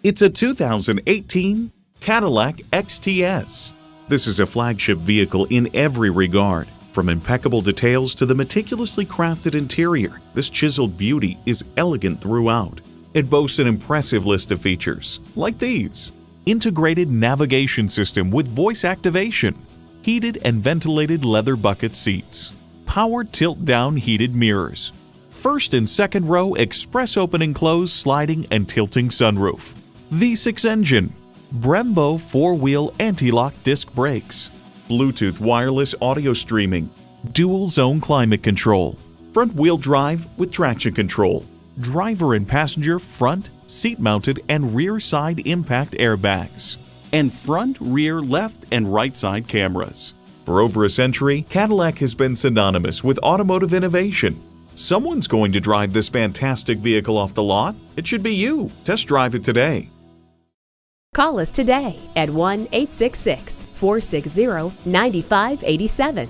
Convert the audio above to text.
It's a 2018 Cadillac XTS. This is a flagship vehicle in every regard. From impeccable details to the meticulously crafted interior, this chiseled beauty is elegant throughout. It boasts an impressive list of features, like these: integrated navigation system with voice activation, heated and ventilated leather bucket seats, power tilt-down heated mirrors, first and second row express open and close sliding and tilting sunroof, V6 engine, Brembo 4-wheel anti-lock disc brakes, Bluetooth wireless audio streaming, dual zone climate control, front wheel drive with traction control, driver and passenger front, seat-mounted and rear side impact airbags, and front, rear, left, and right side cameras. For over a century, Cadillac has been synonymous with automotive innovation. Someone's going to drive this fantastic vehicle off the lot. It should be you. Test drive it today. Call us today at 1-866-460-9587.